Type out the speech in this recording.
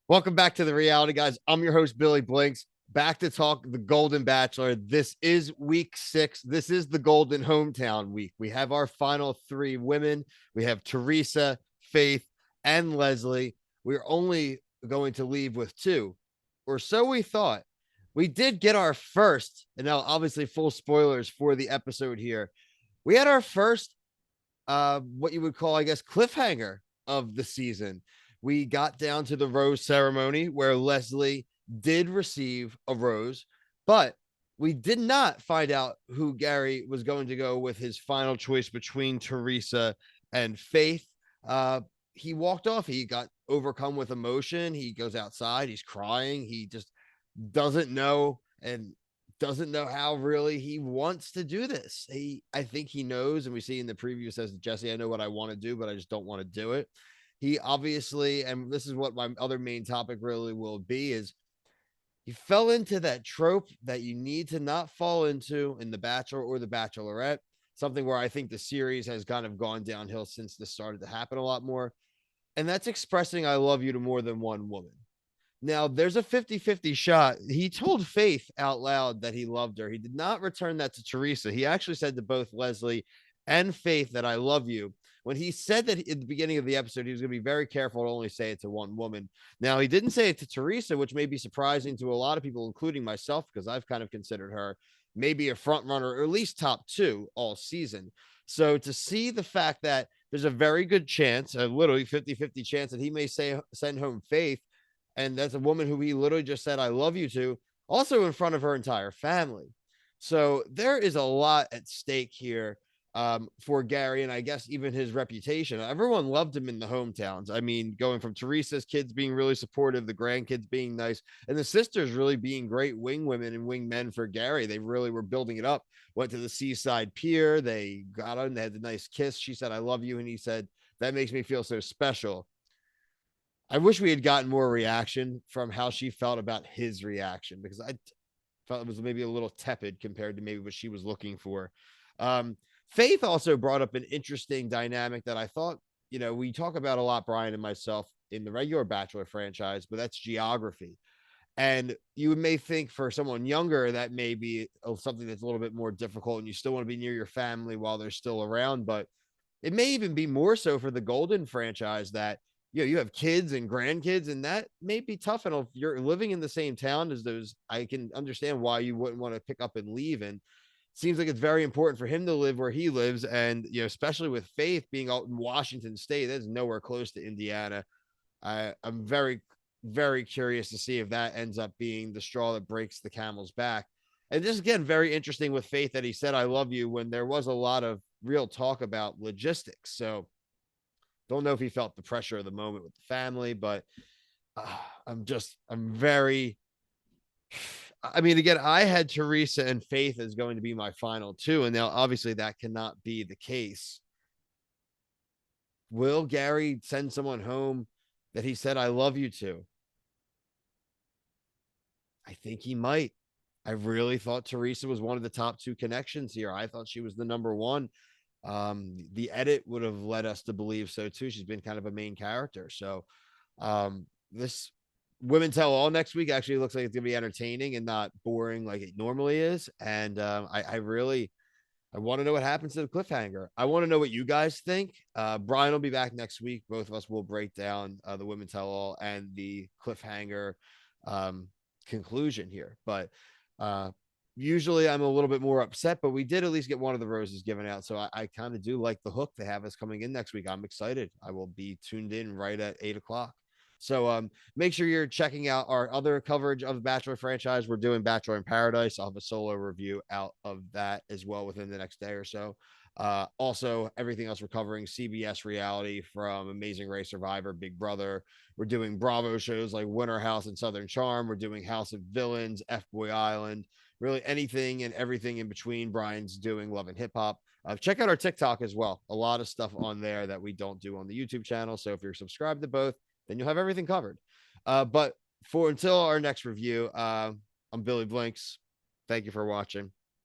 Welcome back to the reality, guys. I'm your host, Billy Blinks, back to talk the Golden Bachelor. This is week 6. This is the Golden Hometown week. We have our final 3 women. We have Teresa, Faith, and Leslie. We're only going to leave with 2, or so we thought. We did get our first, and now obviously full spoilers for the episode here. We had our first what you would call, I guess, cliffhanger of the season. We got down to the rose ceremony where Leslie did receive a rose, but we did not find out who Gerry was going to go with his final choice between Teresa and Faith. He walked off. He got overcome with emotion. He goes outside. He's crying. He just doesn't know and doesn't know how really he wants to do this. I think he knows, and we see in the preview says, Jesse, I know what I want to do, but I just don't want to do it. He obviously, and this is what my other main topic really will be, is he fell into that trope that you need to not fall into in The Bachelor or The Bachelorette, something where I think the series has kind of gone downhill since this started to happen a lot more. And that's expressing I love you to more than one woman. Now, there's a 50-50 shot. He told Faith out loud that he loved her. He did not return that to Teresa. He actually said to both Leslie and Faith that I love you. When he said that at the beginning of the episode, he was going to be very careful to only say it to one woman. Now, he didn't say it to Teresa, which may be surprising to a lot of people, including myself, because I've kind of considered her maybe a front runner, or at least top 2 all season. So to see the fact that there's a very good chance, a literally 50-50 chance that he may send home Faith, and that's a woman who he literally just said I love you to, also in front of her entire family. So there is a lot at stake here for Gerry, and I guess even his reputation. Everyone loved him in the hometowns. I mean, going from Teresa's kids being really supportive, the grandkids being nice, and the sisters really being great wing women and wing men for Gerry. They really were building it up. Went to the seaside pier. They got on. They had the nice kiss. She said, I love you. And he said, that makes me feel so special. I wish we had gotten more reaction from how she felt about his reaction, because I felt it was maybe a little tepid compared to maybe what she was looking for. Faith also brought up an interesting dynamic that I thought, we talk about a lot, Brian and myself, in the regular Bachelor franchise, but that's geography. And you may think for someone younger that may be something that's a little bit more difficult, and you still want to be near your family while they're still around. But it may even be more so for the Golden franchise that you have kids and grandkids, and that may be tough. And if you're living in the same town as those, I can understand why you wouldn't want to pick up and leave. And it seems like it's very important for him to live where he lives. And especially with Faith being out in Washington State, that's nowhere close to Indiana. I'm very, very curious to see if that ends up being the straw that breaks the camel's back. And this again, very interesting with Faith that he said I love you when there was a lot of real talk about logistics. So don't know if he felt the pressure of the moment with the family, but I'm very, I mean, again, I had Teresa and Faith as going to be my final 2, and now obviously that cannot be the case. Will Gerry send someone home that he said, I love you to? I think he might. I really thought Teresa was one of the top 2 connections here. I thought she was the number 1. The edit would have led us to believe so too. She's been kind of a main character. So this Women Tell All next week actually looks like it's gonna be entertaining and not boring like it normally is. And I want to know what happens to the cliffhanger. I want to know what you guys think. Brian will be back next week. Both of us will break down the Women Tell All and the cliffhanger conclusion here. But usually I'm a little bit more upset, but we did at least get one of the roses given out. So I kind of do like the hook they have us coming in next week. I'm excited. I will be tuned in right at 8:00. So make sure you're checking out our other coverage of the Bachelor franchise. We're doing Bachelor in Paradise. I'll have a solo review out of that as well within the next day or so. Also, everything else we're covering: CBS reality from Amazing Race, Survivor, Big Brother. We're doing Bravo shows like Winter House and Southern Charm. We're doing House of Villains, F-Boy Island, really anything and everything in between. Brian's doing Love and Hip Hop. Check out our TikTok as well. A lot of stuff on there that we don't do on the YouTube channel. So if you're subscribed to both, then you'll have everything covered. But until our next review, I'm Billy Blinks. Thank you for watching.